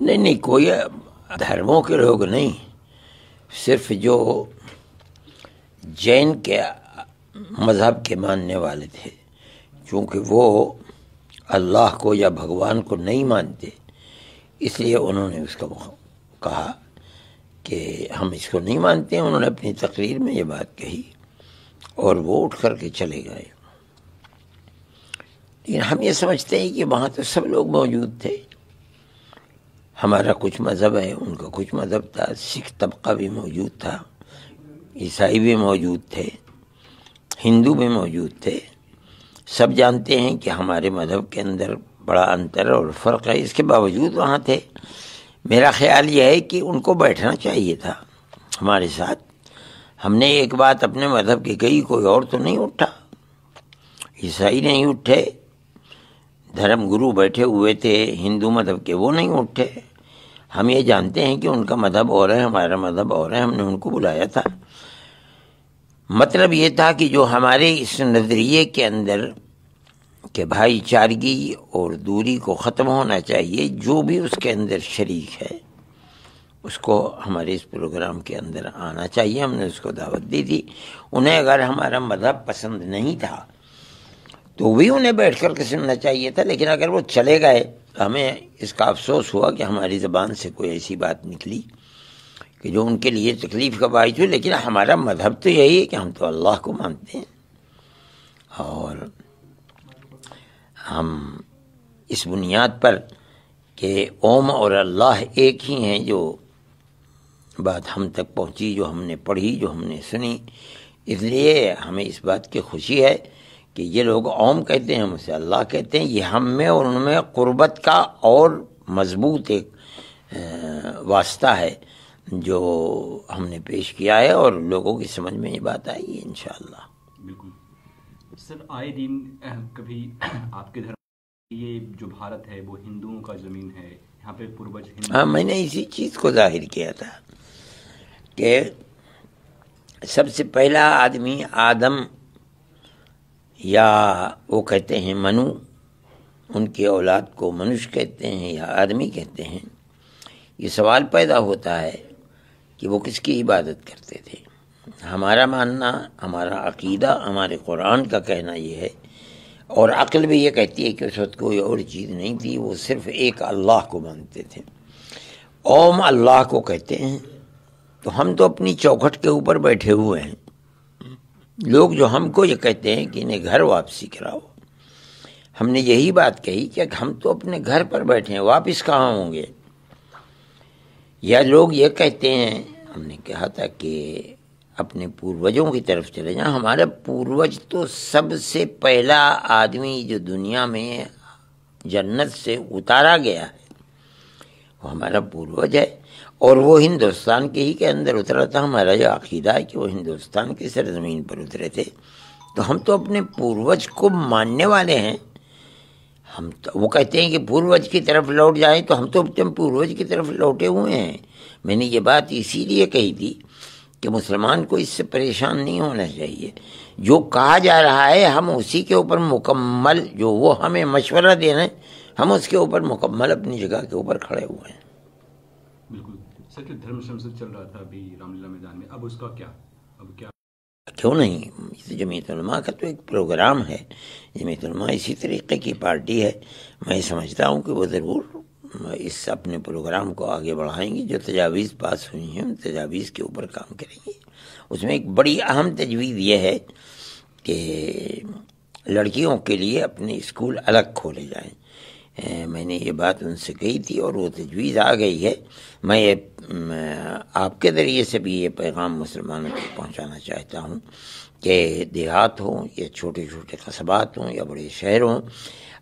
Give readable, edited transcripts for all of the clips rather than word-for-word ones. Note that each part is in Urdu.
نہیں کوئی دھرموں کے لوگ نہیں، صرف جو جین کے مذہب کے ماننے والے تھے، چونکہ وہ اللہ کو یا بھگوان کو نہیں مانتے، اس لیے انہوں نے اس کو کہا کہ ہم اس کو نہیں مانتے ہیں۔ انہوں نے اپنی تقریر میں یہ بات کہی اور وہ اٹھ کر کے چلے گئے۔ لیکن ہم یہ سمجھتے ہیں کہ وہاں تو سب لوگ موجود تھے، ہمارا کچھ مذہب ہے، ان کا کچھ مذہب تھا، سکھ طبقہ بھی موجود تھا، عیسائی بھی موجود تھے، ہندو بھی موجود تھے۔ سب جانتے ہیں کہ ہمارے مذہب کے اندر بڑا انتر اور فرق ہے، اس کے باوجود وہاں تھے۔ میرا خیال یہ ہے کہ ان کو بیٹھنا چاہیے تھا ہمارے ساتھ۔ ہم نے ایک بات اپنے مذہب کی کہی، کوئی اور تو نہیں اٹھا، عیسائی نہیں اٹھے، دھرم گرو بیٹھے ہوئے تھے ہندو مذہب کے، وہ نہیں اٹھے۔ ہم یہ جانتے ہیں کہ ان کا مذہب اور ہے، ہمارا مذہب اور ہے، ہم نے ان کو بلایا تھا۔ مطلب یہ تھا کہ جو ہمارے اس نظریے کے اندر کہ بھائی چارگی اور دوری کو ختم ہونا چاہیے، جو بھی اس کے اندر شریک ہے اس کو ہمارے اس پروگرام کے اندر آنا چاہیے۔ ہم نے اس کو دعوت دی تھی۔ انہیں اگر ہمارا مذہب پسند نہیں تھا تو بھی انہیں بیٹھ کر کے سننا چاہیے تھا، لیکن اگر وہ چلے گئے تو ہمیں اس کا افسوس ہوا کہ ہماری زبان سے کوئی ایسی بات نکلی کہ جو ان کے لیے تکلیف کا باعث ہوئی۔ لیکن ہمارا مذہب تو یہی ہے کہ ہم تو اللہ کو مانتے ہیں، اور ہم اس بنیاد پر کہ اوم اور اللہ ایک ہی ہیں، جو بات ہم تک پہنچی، جو ہم نے پڑھی، جو ہم نے سنی، اس لیے ہمیں اس بات کی خوشی ہے کہ یہ لوگ اوم کہتے ہیں، ہم اسے اللہ کہتے ہیں۔ یہ ہم میں اور ان میں قربت کا اور مضبوط ایک واسطہ ہے جو ہم نے پیش کیا ہے، اور لوگوں کی سمجھ میں یہ بات آئی ہے انشاءاللہ۔ بالکل سر، آئے دن کبھی آپ کے دھرم یہ جو بھارت ہے وہ ہندوؤں کا زمین ہے، یہاں پہ پوروج ہندو، ہاں، میں نے اسی چیز کو ظاہر کیا تھا کہ سب سے پہلا آدمی آدم، یا وہ کہتے ہیں منو، ان کی اولاد کو منش کہتے ہیں یا آدمی کہتے ہیں۔ یہ سوال پیدا ہوتا ہے کہ وہ کس کی عبادت کرتے تھے۔ ہمارا ماننا، ہمارا عقیدہ، ہمارے قرآن کا کہنا یہ ہے، اور عقل بھی یہ کہتی ہے کہ اس وقت کوئی اور چیز نہیں تھی، وہ صرف ایک اللہ کو مانتے تھے۔ اوم اللہ کو کہتے ہیں۔ تو ہم تو اپنی چوکھٹ کے اوپر بیٹھے ہوئے ہیں، لوگ جو ہم کو یہ کہتے ہیں کہ انہیں گھر واپسی کراؤ، ہم نے یہی بات کہی کہ ہم تو اپنے گھر پر بیٹھے ہیں، واپس کہاں ہوں گے؟ یا لوگ یہ کہتے ہیں، ہم نے کہا تھا کہ اپنے پوروجوں کی طرف چلے جائیں۔ ہمارا پوروج تو سب سے پہلا آدمی جو دنیا میں جنت سے اتارا گیا ہے وہ ہمارا پوروج ہے، اور وہ ہندوستان کے ہی کے اندر اترا تھا۔ ہمارا جو عقیدہ ہے کہ وہ ہندوستان کی سرزمین پر اترے تھے، تو ہم تو اپنے پوروج کو ماننے والے ہیں۔ ہم تو وہ کہتے ہیں کہ پوروج کی طرف لوٹ جائیں، تو ہم تو اپنے پوروج کی طرف لوٹے ہوئے ہیں۔ میں نے یہ بات اسی لیے کہی تھی کہ مسلمان کو اس سے پریشان نہیں ہونا چاہیے۔ جو کہا جا رہا ہے ہم اسی کے اوپر مکمل، جو وہ ہمیں مشورہ دے رہے ہیں، ہم اس کے اوپر مکمل اپنی جگہ کے اوپر کھڑے ہوئے ہیں۔ بالکل سر، کہ دھرم سنسد چل رہا تھا ابھی رام لیلا میدان میں، اب اس کا کیا؟ اب کیا کیوں نہیں؟ جمعیت علماء کا تو ایک پروگرام ہے، جمعیت علماء اسی طریقے کی پارٹی ہے۔ میں سمجھتا ہوں کہ وہ ضرور اس اپنے پروگرام کو آگے بڑھائیں گی۔ جو تجاویز پاس ہوئی ہیں ان تجاویز کے اوپر کام کریں گے۔ اس میں ایک بڑی اہم تجویز یہ ہے کہ لڑکیوں کے لیے اپنے اسکول الگ کھولے جائیں۔ میں نے یہ بات ان سے کہی تھی اور وہ تجویز آ گئی ہے۔ میں یہ آپ کے ذریعے سے بھی یہ پیغام مسلمانوں کو پہنچانا چاہتا ہوں کہ دیہات ہوں یا چھوٹے چھوٹے قصبات ہوں یا بڑے شہر ہوں،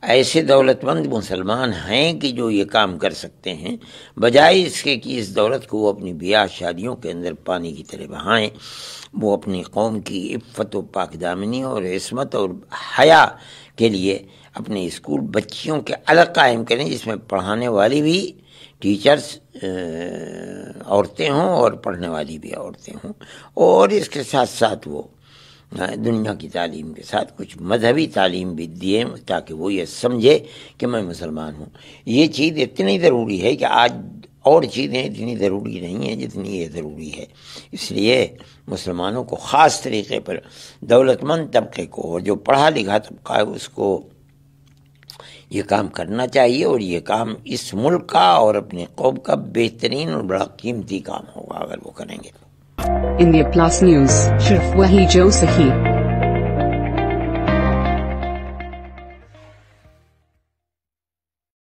ایسے دولت مند مسلمان ہیں کہ جو یہ کام کر سکتے ہیں، بجائے اس کے کہ اس دولت کو وہ اپنی بیاہ شادیوں کے اندر پانی کی طرح بہائیں، وہ اپنی قوم کی عفت و پاک دامنی اور عصمت اور حیا کے لیے اپنے اسکول بچیوں کے الگ قائم کریں، جس میں پڑھانے والی بھی ٹیچرز عورتیں ہوں اور پڑھنے والی بھی عورتیں ہوں، اور اس کے ساتھ ساتھ وہ دنیا کی تعلیم کے ساتھ کچھ مذہبی تعلیم بھی دیے تاکہ وہ یہ سمجھے کہ میں مسلمان ہوں. یہ چیز اتنی ضروری ہے کہ آج اور چیزیں اتنی ضروری نہیں ہیں جتنی یہ ضروری ہے. اس لیے مسلمانوں کو خاص طریقے پر دولت مند طبقے کو اور جو پڑھا لکھا طبقہ ہے اس کو یہ کام کرنا چاہیے، اور یہ کام اس ملک کا اور اپنے قوم کا بہترین اور بڑا قیمتی کام ہوگا اگر وہ کریں گے. انڈیا پلس نیوز، صرف وہی جو صحیح.